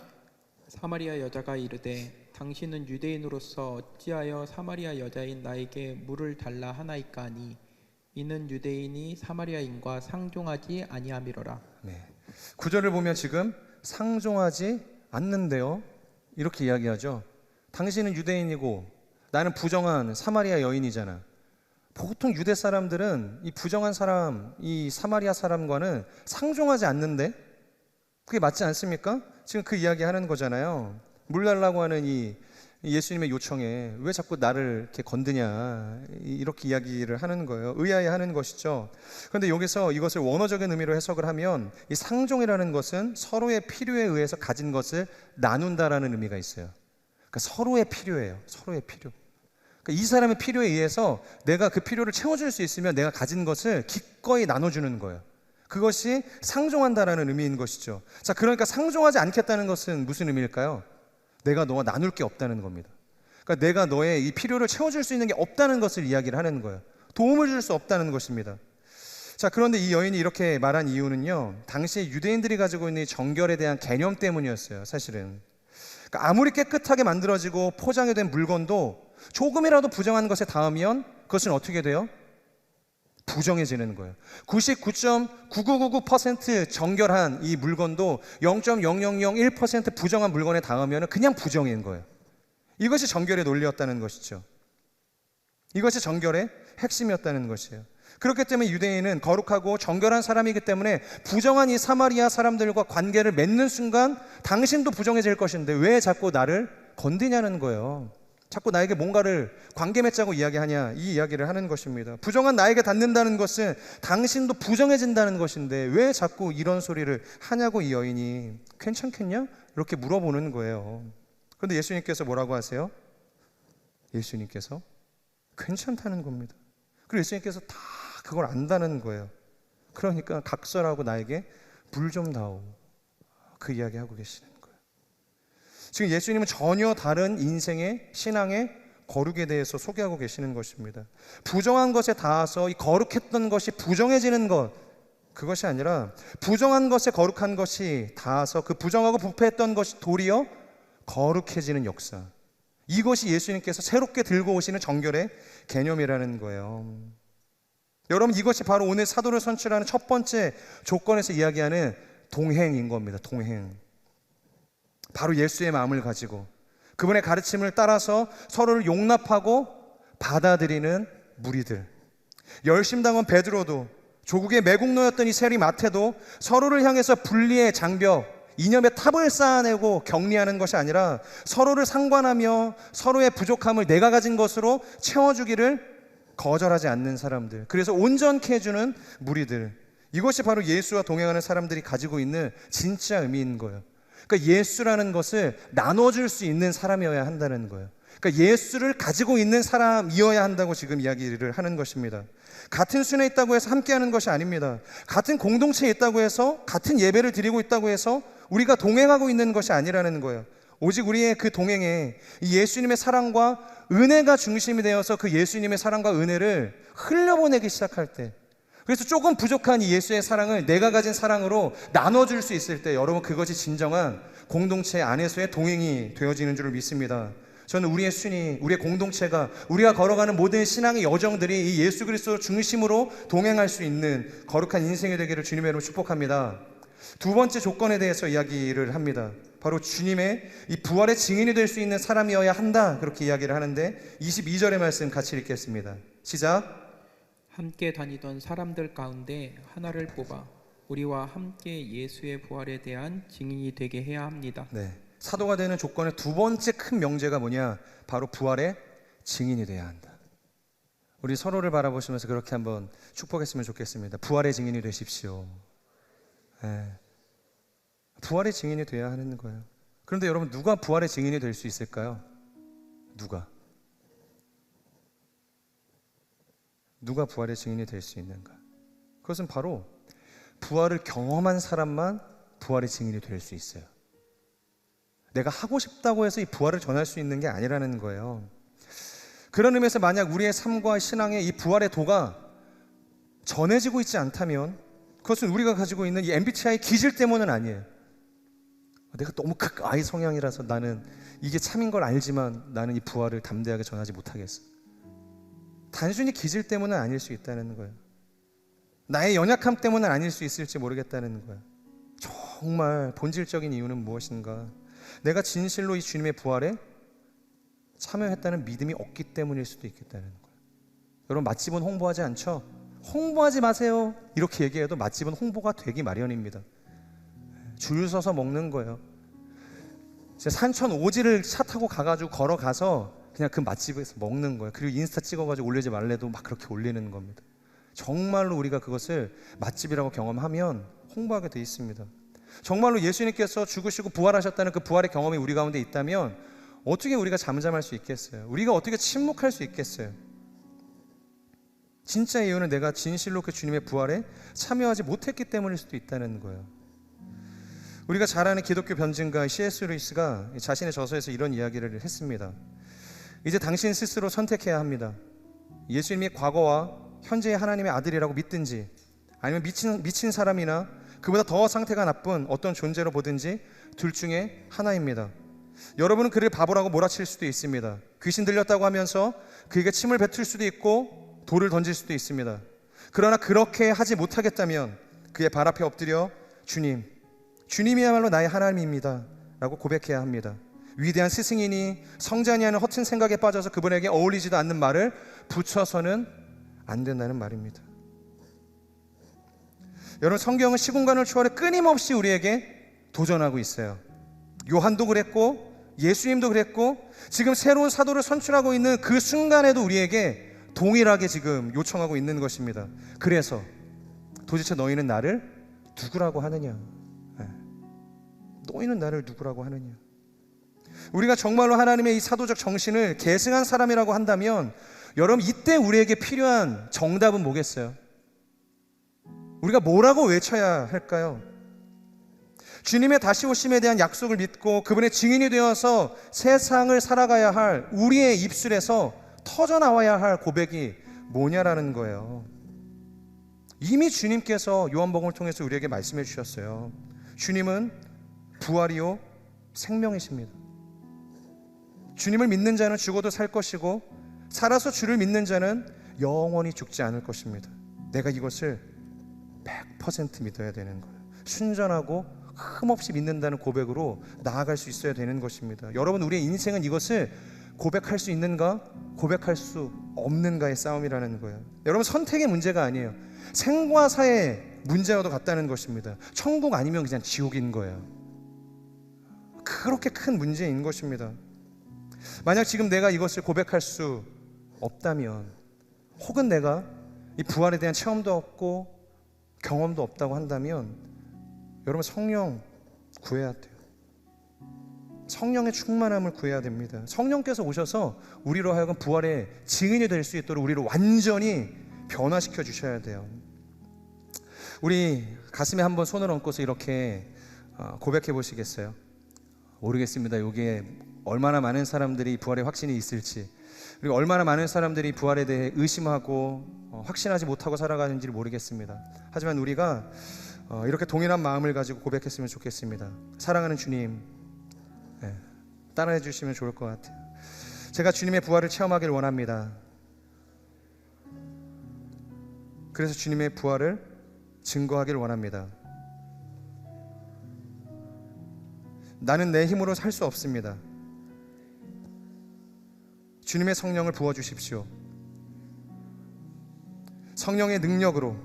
사마리아 여자가 이르되 당신은 유대인으로서 어찌하여 사마리아 여자인 나에게 물을 달라 하나이까 하니 이는 유대인이 사마리아인과 상종하지 아니함이로라. 네. 9절을 보면 지금 상종하지 않는데요 이렇게 이야기하죠. 당신은 유대인이고 나는 부정한 사마리아 여인이잖아. 보통 유대 사람들은 이 부정한 사람, 이 사마리아 사람과는 상종하지 않는데 그게 맞지 않습니까? 지금 그 이야기 하는 거잖아요. 물 달라고 하는 이 예수님의 요청에 왜 자꾸 나를 이렇게 건드냐 이렇게 이야기를 하는 거예요. 의아해 하는 것이죠. 그런데 여기서 이것을 원어적인 의미로 해석을 하면 이 상종이라는 것은 서로의 필요에 의해서 가진 것을 나눈다라는 의미가 있어요. 그러니까 서로의 필요예요. 서로의 필요. 그러니까 이 사람의 필요에 의해서 내가 그 필요를 채워줄 수 있으면 내가 가진 것을 기꺼이 나눠주는 거예요. 그것이 상종한다라는 의미인 것이죠. 자, 그러니까 상종하지 않겠다는 것은 무슨 의미일까요? 내가 너와 나눌 게 없다는 겁니다. 그러니까 내가 너의 이 필요를 채워줄 수 있는 게 없다는 것을 이야기를 하는 거예요. 도움을 줄 수 없다는 것입니다. 자, 그런데 이 여인이 이렇게 말한 이유는요, 당시 유대인들이 가지고 있는 이 정결에 대한 개념 때문이었어요. 사실은 그러니까 아무리 깨끗하게 만들어지고 포장이 된 물건도 조금이라도 부정한 것에 닿으면 그것은 어떻게 돼요? 부정해지는 거예요. 99.9999% 정결한 이 물건도 0.0001% 부정한 물건에 닿으면 그냥 부정인 거예요. 이것이 정결의 논리였다는 것이죠. 이것이 정결의 핵심이었다는 것이에요. 그렇기 때문에 유대인은 거룩하고 정결한 사람이기 때문에 부정한 이 사마리아 사람들과 관계를 맺는 순간 당신도 부정해질 것인데 왜 자꾸 나를 건드냐는 거예요. 자꾸 나에게 뭔가를 관계 맺자고 이야기하냐 이 이야기를 하는 것입니다. 부정한 나에게 닿는다는 것은 당신도 부정해진다는 것인데 왜 자꾸 이런 소리를 하냐고 이 여인이 괜찮겠냐? 이렇게 물어보는 거예요. 그런데 예수님께서 뭐라고 하세요? 예수님께서 괜찮다는 겁니다. 그리고 예수님께서 다 그걸 안다는 거예요. 그러니까 각설하고 나에게 물 좀 다오 그 이야기하고 계시는 거예요. 지금 예수님은 전혀 다른 인생의 신앙의 거룩에 대해서 소개하고 계시는 것입니다. 부정한 것에 닿아서 이 거룩했던 것이 부정해지는 것 그것이 아니라 부정한 것에 거룩한 것이 닿아서 그 부정하고 부패했던 것이 도리어 거룩해지는 역사, 이것이 예수님께서 새롭게 들고 오시는 정결의 개념이라는 거예요. 여러분, 이것이 바로 오늘 사도를 선출하는 첫 번째 조건에서 이야기하는 동행인 겁니다. 동행. 바로 예수의 마음을 가지고 그분의 가르침을 따라서 서로를 용납하고 받아들이는 무리들. 열심당한 베드로도, 조국의 매국노였던 이 세리 마태도 서로를 향해서 분리의 장벽, 이념의 탑을 쌓아내고 격리하는 것이 아니라 서로를 상관하며 서로의 부족함을 내가 가진 것으로 채워주기를 거절하지 않는 사람들, 그래서 온전케 해주는 무리들, 이것이 바로 예수와 동행하는 사람들이 가지고 있는 진짜 의미인 거예요. 그러니까 예수라는 것을 나눠줄 수 있는 사람이어야 한다는 거예요. 그러니까 예수를 가지고 있는 사람이어야 한다고 지금 이야기를 하는 것입니다. 같은 순에 있다고 해서 함께하는 것이 아닙니다. 같은 공동체에 있다고 해서, 같은 예배를 드리고 있다고 해서 우리가 동행하고 있는 것이 아니라는 거예요. 오직 우리의 그 동행에 이 예수님의 사랑과 은혜가 중심이 되어서 그 예수님의 사랑과 은혜를 흘려보내기 시작할 때, 그래서 조금 부족한 이 예수의 사랑을 내가 가진 사랑으로 나눠줄 수 있을 때, 여러분, 그것이 진정한 공동체 안에서의 동행이 되어지는 줄을 믿습니다. 저는 우리의 순위, 우리의 공동체가, 우리가 걸어가는 모든 신앙의 여정들이 이 예수 그리스도 중심으로 동행할 수 있는 거룩한 인생이 되기를 주님의 이름으로 축복합니다. 두 번째 조건에 대해서 이야기를 합니다. 바로 주님의 이 부활의 증인이 될 수 있는 사람이어야 한다, 그렇게 이야기를 하는데 22절의 말씀 같이 읽겠습니다. 시작. 함께 다니던 사람들 가운데 하나를 뽑아 우리와 함께 예수의 부활에 대한 증인이 되게 해야 합니다. 네, 사도가 되는 조건의 두 번째 큰 명제가 뭐냐? 바로 부활의 증인이 돼야 한다. 우리 서로를 바라보시면서 그렇게 한번 축복했으면 좋겠습니다. 부활의 증인이 되십시오. 네. 부활의 증인이 돼야 하는 거예요. 그런데 여러분, 누가 부활의 증인이 될 수 있을까요? 누가 부활의 증인이 될 수 있는가? 그것은 바로 부활을 경험한 사람만 부활의 증인이 될 수 있어요. 내가 하고 싶다고 해서 이 부활을 전할 수 있는 게 아니라는 거예요. 그런 의미에서 만약 우리의 삶과 신앙의 이 부활의 도가 전해지고 있지 않다면 그것은 우리가 가지고 있는 이 MBTI 기질 때문은 아니에요. 내가 너무 극아이 성향이라서 나는 이게 참인 걸 알지만 나는 이 부활을 담대하게 전하지 못하겠어. 단순히 기질 때문은 아닐 수 있다는 거예요. 나의 연약함 때문은 아닐 수 있을지 모르겠다는 거예요. 정말 본질적인 이유는 무엇인가? 내가 진실로 이 주님의 부활에 참여했다는 믿음이 없기 때문일 수도 있겠다는 거예요. 여러분, 맛집은 홍보하지 않죠? 홍보하지 마세요, 이렇게 얘기해도 맛집은 홍보가 되기 마련입니다. 줄 서서 먹는 거예요. 산천 오지를 차 타고 가가지고 걸어가서 그냥 그 맛집에서 먹는 거예요. 그리고 인스타 찍어가지고 올리지 말래도 막 그렇게 올리는 겁니다. 정말로 우리가 그것을 맛집이라고 경험하면 홍보하게 돼 있습니다. 정말로 예수님께서 죽으시고 부활하셨다는 그 부활의 경험이 우리 가운데 있다면 어떻게 우리가 잠잠할 수 있겠어요? 우리가 어떻게 침묵할 수 있겠어요? 진짜 이유는 내가 진실로 그 주님의 부활에 참여하지 못했기 때문일 수도 있다는 거예요. 우리가 잘 아는 기독교 변증가 C.S. 루이스가 자신의 저서에서 이런 이야기를 했습니다. 이제 당신 스스로 선택해야 합니다. 예수님이 과거와 현재의 하나님의 아들이라고 믿든지, 아니면 미친 사람이나 그보다 더 상태가 나쁜 어떤 존재로 보든지 둘 중에 하나입니다. 여러분은 그를 바보라고 몰아칠 수도 있습니다. 귀신 들렸다고 하면서 그에게 침을 뱉을 수도 있고 돌을 던질 수도 있습니다. 그러나 그렇게 하지 못하겠다면 그의 발 앞에 엎드려 주님이야말로 나의 하나님입니다 라고 고백해야 합니다. 위대한 스승이니 성자니 하는 허튼 생각에 빠져서 그분에게 어울리지도 않는 말을 붙여서는 안 된다는 말입니다. 여러분, 성경은 시공간을 초월해 끊임없이 우리에게 도전하고 있어요. 요한도 그랬고 예수님도 그랬고 지금 새로운 사도를 선출하고 있는 그 순간에도 우리에게 동일하게 지금 요청하고 있는 것입니다. 그래서 도대체 너희는 나를 누구라고 하느냐? 너희는 나를 누구라고 하느냐? 우리가 정말로 하나님의 이 사도적 정신을 계승한 사람이라고 한다면 여러분, 이때 우리에게 필요한 정답은 뭐겠어요? 우리가 뭐라고 외쳐야 할까요? 주님의 다시 오심에 대한 약속을 믿고 그분의 증인이 되어서 세상을 살아가야 할 우리의 입술에서 터져나와야 할 고백이 뭐냐라는 거예요. 이미 주님께서 요한복음을 통해서 우리에게 말씀해 주셨어요. 주님은 부활이요 생명이십니다. 주님을 믿는 자는 죽어도 살 것이고 살아서 주를 믿는 자는 영원히 죽지 않을 것입니다. 내가 이것을 100% 믿어야 되는 거예요. 순전하고 흠없이 믿는다는 고백으로 나아갈 수 있어야 되는 것입니다. 여러분, 우리의 인생은 이것을 고백할 수 있는가, 고백할 수 없는가의 싸움이라는 거예요. 여러분, 선택의 문제가 아니에요. 생과 사의 문제와도 같다는 것입니다. 천국 아니면 그냥 지옥인 거예요. 그렇게 큰 문제인 것입니다. 만약 지금 내가 이것을 고백할 수 없다면, 혹은 내가 이 부활에 대한 체험도 없고 경험도 없다고 한다면, 여러분, 성령 구해야 돼요. 성령의 충만함을 구해야 됩니다. 성령께서 오셔서 우리로 하여금 부활의 증인이 될 수 있도록 우리를 완전히 변화시켜 주셔야 돼요. 우리 가슴에 한번 손을 얹고서 이렇게 고백해 보시겠어요? 모르겠습니다. 여기에 얼마나 많은 사람들이 부활의 확신이 있을지, 그리고 얼마나 많은 사람들이 부활에 대해 의심하고 확신하지 못하고 살아가는지를 모르겠습니다. 하지만 우리가 이렇게 동일한 마음을 가지고 고백했으면 좋겠습니다. 사랑하는 주님, 따라해 주시면 좋을 것 같아요. 제가 주님의 부활을 체험하길 원합니다. 그래서 주님의 부활을 증거하길 원합니다. 나는 내 힘으로 살 수 없습니다. 주님의 성령을 부어주십시오. 성령의 능력으로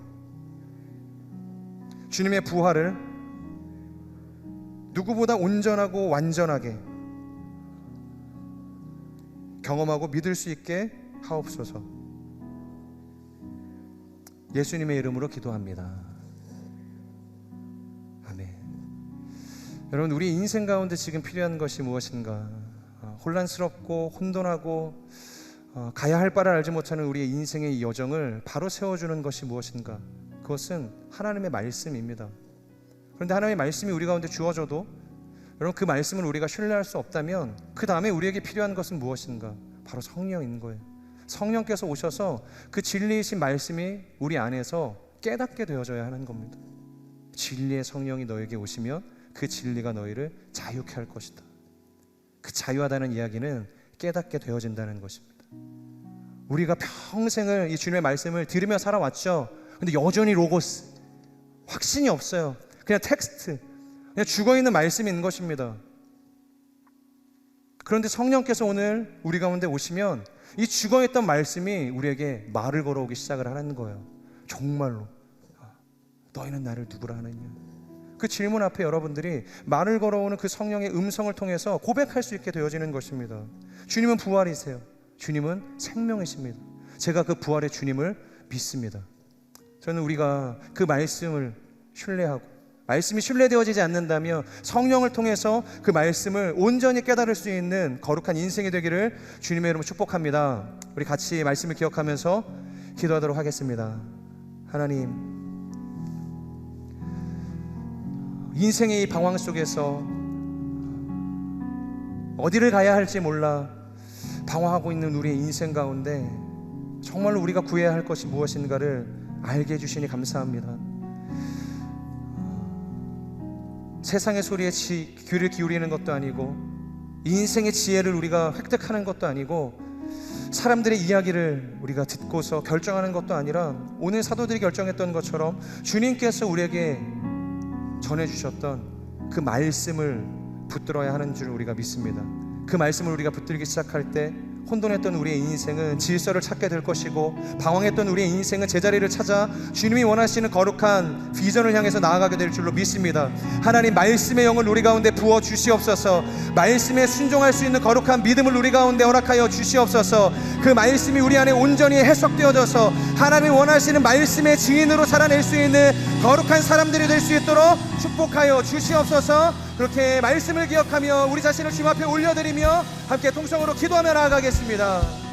주님의 부활을 누구보다 온전하고 완전하게 경험하고 믿을 수 있게 하옵소서. 예수님의 이름으로 기도합니다. 아멘. 여러분, 우리 인생 가운데 지금 필요한 것이 무엇인가? 혼란스럽고 혼돈하고 가야 할 바를 알지 못하는 우리의 인생의 이 여정을 바로 세워주는 것이 무엇인가? 그것은 하나님의 말씀입니다. 그런데 하나님의 말씀이 우리 가운데 주어져도 여러분, 그 말씀을 우리가 신뢰할 수 없다면 그 다음에 우리에게 필요한 것은 무엇인가? 바로 성령인 거예요. 성령께서 오셔서 그 진리이신 말씀이 우리 안에서 깨닫게 되어져야 하는 겁니다. 진리의 성령이 너에게 오시면 그 진리가 너희를 자유케 할 것이다. 그 자유하다는 이야기는 깨닫게 되어진다는 것입니다. 우리가 평생을 이 주님의 말씀을 들으며 살아왔죠. 근데 여전히 로고스, 확신이 없어요. 그냥 텍스트, 그냥 죽어있는 말씀인 것입니다. 그런데 성령께서 오늘 우리 가운데 오시면 이 죽어있던 말씀이 우리에게 말을 걸어오기 시작을 하는 거예요. 정말로 너희는 나를 누구라 하느냐? 그 질문 앞에 여러분들이 말을 걸어오는 그 성령의 음성을 통해서 고백할 수 있게 되어지는 것입니다. 주님은 부활이세요. 주님은 생명이십니다. 제가 그 부활의 주님을 믿습니다. 저는 우리가 그 말씀을 신뢰하고, 말씀이 신뢰되어지지 않는다면 성령을 통해서 그 말씀을 온전히 깨달을 수 있는 거룩한 인생이 되기를 주님의 이름으로 축복합니다. 우리 같이 말씀을 기억하면서 기도하도록 하겠습니다. 하나님, 인생의 이 방황 속에서 어디를 가야 할지 몰라 방황하고 있는 우리의 인생 가운데 정말로 우리가 구해야 할 것이 무엇인가를 알게 해주시니 감사합니다. 세상의 소리에 귀를 기울이는 것도 아니고, 인생의 지혜를 우리가 획득하는 것도 아니고, 사람들의 이야기를 우리가 듣고서 결정하는 것도 아니라, 오늘 사도들이 결정했던 것처럼 주님께서 우리에게 전해주셨던 그 말씀을 붙들어야 하는 줄 우리가 믿습니다. 그 말씀을 우리가 붙들기 시작할 때 혼돈했던 우리의 인생은 질서를 찾게 될 것이고, 방황했던 우리의 인생은 제자리를 찾아 주님이 원하시는 거룩한 비전을 향해서 나아가게 될 줄로 믿습니다. 하나님, 말씀의 영을 우리 가운데 부어 주시옵소서. 말씀에 순종할 수 있는 거룩한 믿음을 우리 가운데 허락하여 주시옵소서. 그 말씀이 우리 안에 온전히 해석되어져서 하나님이 원하시는 말씀의 증인으로 살아낼 수 있는 거룩한 사람들이 될 수 있도록 축복하여 주시옵소서. 그렇게 말씀을 기억하며 우리 자신을 주님 앞에 올려드리며 함께 통성으로 기도하며 나아가겠습니다.